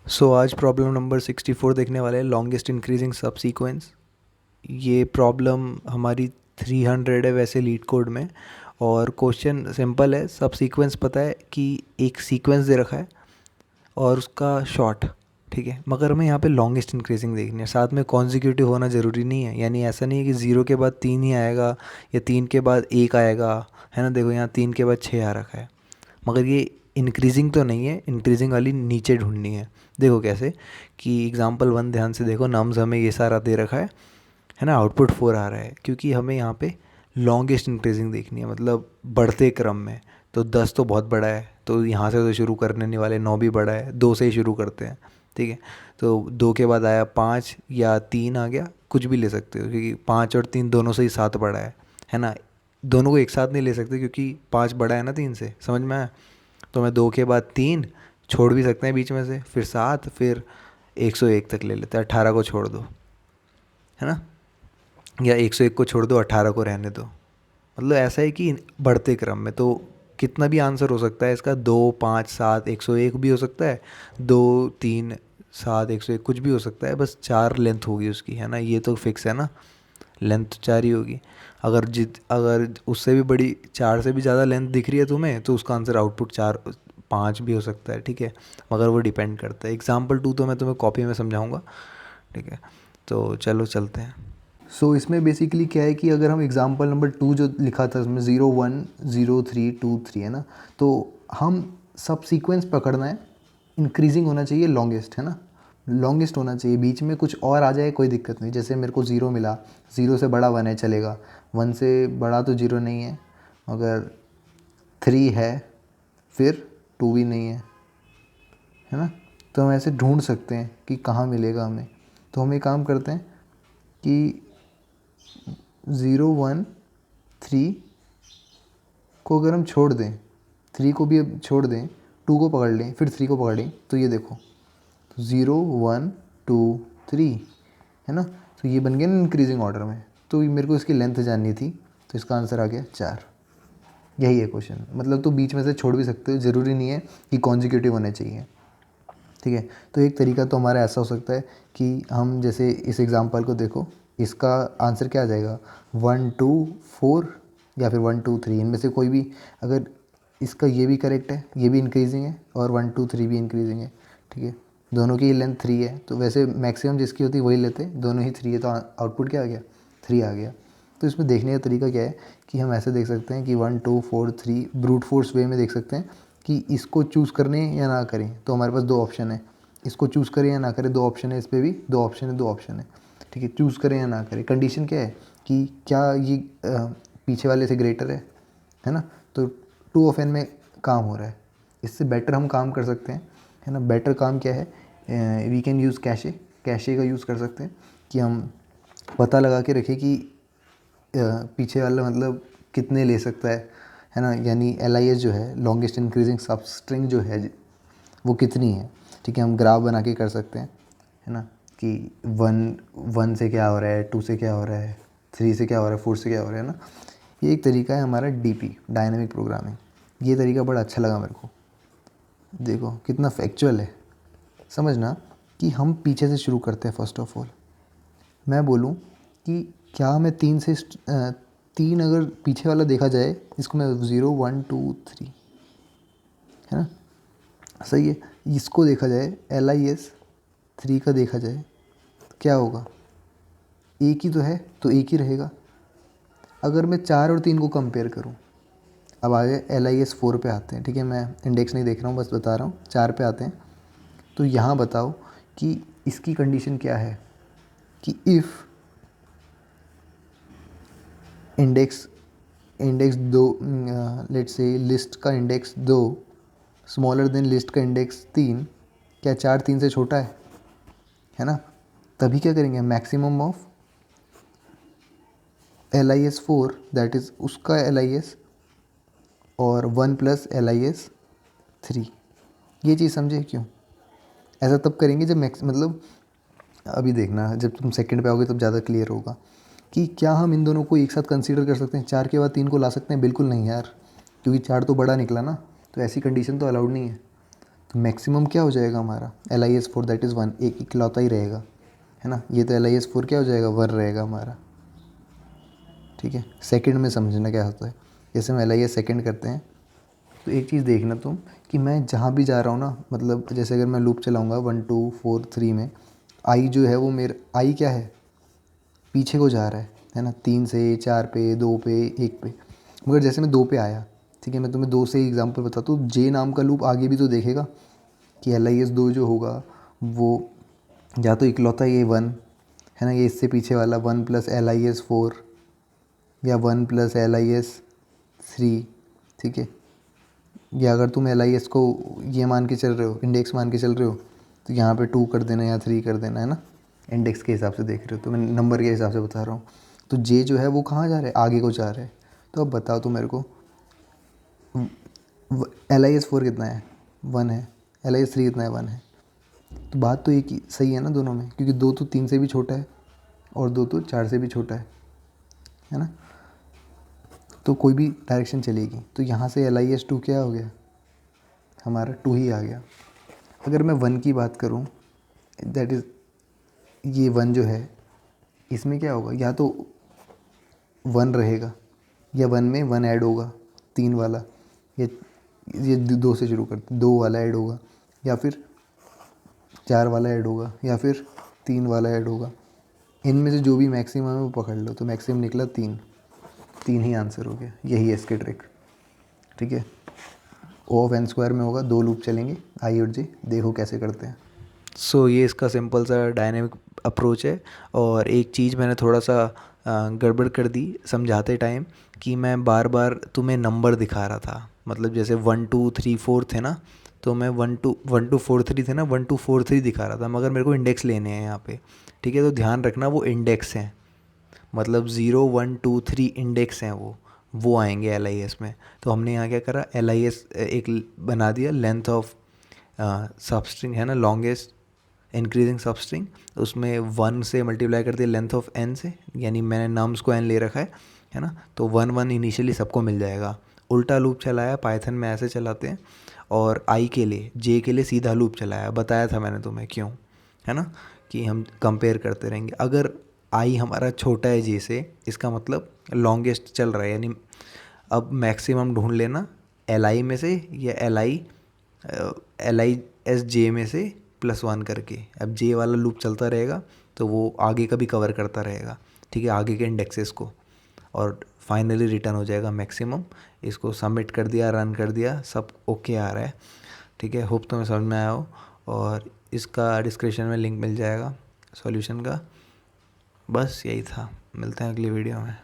सो आज problem number 64 देखने वाले हैं, लॉन्गेस्ट इंक्रीजिंग सब सीक्वेंस। ये प्रॉब्लम हमारी 300 है वैसे लीड कोड में। और क्वेश्चन सिंपल है, सब सीक्वेंस पता है कि एक सीक्वेंस दे रखा है और उसका शॉर्ट, ठीक है, मगर हमें यहाँ पे लॉन्गेस्ट इंक्रीजिंग देखनी है। साथ में कॉन्जिक्यूटिव होना ज़रूरी नहीं है, यानी ऐसा नहीं है कि ज़ीरो के बाद तीन ही आएगा या तीन के बाद एक आएगा, है ना। देखो यहाँ तीन के बाद छः आ रखा है, मगर ये इंक्रीजिंग तो नहीं है, इंक्रीजिंग वाली नीचे ढूंढनी है। देखो कैसे, कि एग्जांपल वन ध्यान से देखो, नम्स हमें ये सारा दे रखा है ना, आउटपुट फोर आ रहा है क्योंकि हमें यहाँ पे लॉन्गेस्ट इंक्रीजिंग देखनी है, मतलब बढ़ते क्रम में। तो 10 तो बहुत बड़ा है, तो यहाँ से तो शुरू करने नहीं वाले, 9 भी बड़ा है, 2 से ही शुरू करते हैं, ठीक है। तो 2 के बाद आया 5 या 3 आ गया, कुछ भी ले सकते हो क्योंकि 5 और 3 दोनों से ही 7 बड़ा है ना। दोनों को एक साथ नहीं ले सकते क्योंकि 5 बड़ा है ना 3 से, समझ में आया। तो मैं 2 के बाद 3 छोड़ भी सकते हैं बीच में से, फिर 7, फिर 101 तक ले लेते हैं, 18 को छोड़ दो, है ना। या 101 को छोड़ दो, 18 को रहने दो। मतलब ऐसा है कि बढ़ते क्रम में तो कितना भी आंसर हो सकता है इसका, 2, 5, 7, 101 भी हो सकता है, 2, 3, 7, 101 कुछ भी हो सकता है, बस 4 लेंथ होगी उसकी, है ना। ये तो फिक्स है ना, लेंथ तो 4 ही होगी। अगर उससे भी बड़ी, 4 से भी ज़्यादा लेंथ दिख रही है तुम्हें, तो उसका आंसर आउटपुट 4, 5 भी हो सकता है, ठीक है। मगर वो डिपेंड करता है। एग्जाम्पल 2 तो मैं तुम्हें कॉपी में समझाऊंगा, ठीक है। तो चलो चलते हैं। इसमें बेसिकली क्या है कि अगर हम एग्जाम्पल नंबर 2 जो लिखा था उसमें 0, 1, 0, 3, 2, 3 है ना, तो हम सब सीक्वेंस पकड़ना है, इंक्रीजिंग होना चाहिए लॉन्गेस्ट, है ना। लॉन्गेस्ट होना चाहिए, बीच में कुछ और आ जाए कोई दिक्कत नहीं। जैसे मेरे को 0 मिला, 0 से बड़ा 1 है चलेगा, 1 से बड़ा तो 0 नहीं है, अगर 3 है, फिर 2 भी नहीं है ना। तो हम ऐसे ढूंढ सकते हैं कि कहाँ मिलेगा हमें। तो हम एक काम करते हैं कि 0, 1, 3 को अगर हम छोड़ दें, 3 को भी अब छोड़ दें, 2 को पकड़ लें, फिर 3 को पकड़ लें, तो ये देखो, तो 0, 1, 2, 3 है ना। तो ये बन गया ना इंक्रीजिंग ऑर्डर में। तो मेरे को इसकी लेंथ जाननी थी, तो इसका आंसर आ गया 4। यही है क्वेश्चन। मतलब तो बीच में से छोड़ भी सकते हो, ज़रूरी नहीं है कि कॉन्जिक्यूटिव होने चाहिए, ठीक है। तो एक तरीका तो हमारा ऐसा हो सकता है कि हम जैसे इस एग्जांपल को देखो, इसका आंसर क्या आ जाएगा, 1, 2, 4 या फिर 1, 2, 3, इनमें से कोई भी। अगर इसका ये भी करेक्ट है, ये भी इंक्रीजिंग है, और 1, 2, 3 भी इंक्रीजिंग है, ठीक है। दोनों की लेंथ 3 है, तो वैसे मैक्सिमम जिसकी होती है वही लेते हैं, दोनों ही 3 है, तो आउटपुट क्या आ गया, 3 आ गया। तो इसमें देखने का तरीका क्या है कि हम ऐसे देख सकते हैं कि 1, 2, 4, 3 ब्रूट फोर्स वे में देख सकते हैं कि इसको चूज़ करने या ना करें। तो हमारे पास दो ऑप्शन है, इसको चूज़ करें या ना करें, दो ऑप्शन है, इस पर भी दो ऑप्शन है, दो ऑप्शन है, ठीक है। चूज़ करें या ना करें, कंडीशन क्या है कि क्या ये पीछे वाले से ग्रेटर है ना। तो 2 ऑफ n में काम हो रहा है, इससे बेटर हम काम कर सकते हैं, है ना। बेटर काम क्या है, we can use cache. Cache का यूज़ कर सकते हैं कि हम पता लगा के रखें कि पीछे वाला मतलब कितने ले सकता है ना। यानी LIS जो है, लॉन्गेस्ट इंक्रीजिंग सब स्ट्रिंग जो है, वो कितनी है, ठीक है। हम ग्राफ बना के कर सकते हैं, है ना, कि 1 से क्या हो रहा है, 2 से क्या हो रहा है, 3 से क्या हो रहा है, 4 से क्या हो रहा है ना। ये एक तरीका है हमारा DP, डायनेमिक प्रोग्रामिंग। ये तरीका बड़ा अच्छा लगा मेरे को। देखो कितना फैक्चुअल है। समझना कि हम पीछे से शुरू करते हैं। फर्स्ट ऑफ ऑल मैं बोलूँ कि क्या हमें 3 अगर पीछे वाला देखा जाए, इसको मैं 0, 1, 2, 3 है ना, सही है। इसको देखा जाए, LIS 3 का देखा जाए, तो क्या होगा, एक ही तो है, तो एक ही रहेगा। अगर मैं 4 और 3 को कंपेयर करूँ, अब आगे LIS 4 पे आते हैं, ठीक है। मैं इंडेक्स नहीं देख रहा हूँ, बस बता रहा हूँ। 4 पे आते हैं, तो यहाँ बताओ कि इसकी कंडीशन क्या है कि if index index 2, let's say list का इंडेक्स 2 स्मॉलर देन लिस्ट का इंडेक्स 3, क्या 4 3 से छोटा है ना। तभी क्या करेंगे, maximum of LIS 4 that is उसका LIS और 1 प्लस LIS 3। ये चीज़ समझे क्यों ऐसा तब करेंगे जब मैक्स मतलब, अभी देखना जब तुम सेकंड पे आओगे तब ज़्यादा क्लियर होगा कि क्या हम इन दोनों को एक साथ कंसीडर कर सकते हैं। 4 के बाद 3 को ला सकते हैं, बिल्कुल नहीं यार, क्योंकि 4 तो बड़ा निकला ना, तो ऐसी कंडीशन तो अलाउड नहीं है। तो मैक्सिमम क्या हो जाएगा हमारा LIS4 दैट इज़ 1, एक इकलौता ही रहेगा, है ना। ये तो LIS4 क्या हो जाएगा 1 रहेगा हमारा, ठीक है। सेकंड में समझना क्या होता है, जैसे हम LIS सेकंड करते हैं तो एक चीज़ देखना तुम कि मैं जहाँ भी जा रहा हूँ ना, मतलब जैसे अगर मैं लूप चलाऊँगा 1 2 4 3 में, आई जो है वो मेरा आई क्या है, पीछे को जा रहा है ना, 3 से 4 पे, 2 पे, 1 पे। मगर जैसे मैं 2 पे आया, ठीक है, मैं तुम्हें 2 से एग्जांपल बताता हूँ, जे नाम का लूप आगे भी तो देखेगा कि LIS2 जो होगा वो या तो इकलौता ये 1 है ना, ये इससे पीछे वाला 1 + LIS4 या 1 + LIS3, ठीक है। या अगर तुम LIS को ये मान के चल रहे हो, इंडेक्स मान के चल रहे हो, तो यहाँ पे 2 कर देना या 3 कर देना, है ना। इंडेक्स के हिसाब से देख रहे हो तो मैं नंबर के हिसाब से बता रहा हूँ। तो जे जो है वो कहाँ जा रहा है, आगे को जा रहा है। तो अब बताओ तो मेरे को LIS4 कितना है, 1 है, LIS3 कितना है, 1 है। तो बात तो एक ही सही है ना दोनों में, क्योंकि 2 तो 3 से भी छोटा है और 2 तो 4 से भी छोटा है ना। तो कोई भी डायरेक्शन चलेगी। तो यहाँ से LIS2 क्या हो गया, हमारा 2 ही आ गया। अगर मैं 1 की बात करूँ, दैट इज़ ये 1 जो है, इसमें क्या होगा, या तो 1 रहेगा या 1 में 1 ऐड होगा, 3 वाला, ये 2 से शुरू करते, 2 वाला ऐड होगा, या फिर 4 वाला ऐड होगा, या फिर 3 वाला ऐड होगा। इनमें से जो भी मैक्सिमम है वो पकड़ लो। तो मैक्सिमम निकला 3, 3 ही आंसर हो गया। यही है इसकी ट्रिक, ठीक है। O(n)² में होगा, 2 लूप चलेंगे आई और जे, देखो कैसे करते हैं। सो ये इसका सिंपल सा डायनेमिक अप्रोच है। और एक चीज़ मैंने थोड़ा सा गड़बड़ कर दी समझाते टाइम, कि मैं बार बार तुम्हें नंबर दिखा रहा था। मतलब जैसे 1 2 3 4 थे ना, तो मैं 1 2 4 3 थे ना, 1 2 4 3 दिखा रहा था, मगर मेरे को इंडेक्स लेने हैं यहाँ पे, ठीक है। तो ध्यान रखना वो इंडेक्स हैं, मतलब 0 1 2 3 इंडेक्स हैं वो आएंगे LIS में। तो हमने यहाँ क्या करा, LIS एक बना दिया, लेंथ ऑफ सबस्ट्रिंग है ना, लॉन्गेस्ट इंक्रीजिंग सबस्ट्रिंग, उसमें 1 से मल्टीप्लाई कर दिया लेंथ ऑफ n से, यानी मैंने नम्स को n ले रखा है ना। तो 1 1 इनिशियली सबको मिल जाएगा। उल्टा लूप चलाया, पाइथन में ऐसे चलाते हैं। और i के लिए, j के लिए सीधा लूप चलाया, बताया था मैंने तुम्हें क्यों, है ना, कि हम कंपेयर करते रहेंगे। अगर i हमारा छोटा है j से, इसका मतलब लॉन्गेस्ट चल रहा है, यानी अब मैक्सिमम ढूंढ लेना LI में से या LIS में से +1 करके। अब जे वाला लूप चलता रहेगा तो वो आगे का भी कवर करता रहेगा, ठीक है, आगे के इंडेक्सेस को, और फाइनली रिटर्न हो जाएगा मैक्सिमम। इसको सबमिट कर दिया, रन कर दिया, सब ओके आ रहा है, ठीक है। होप तुम्हें समझ में आया हो, और इसका डिस्क्रिप्शन में लिंक मिल जाएगा सॉल्यूशन का। बस यही था, मिलते हैं अगली वीडियो में।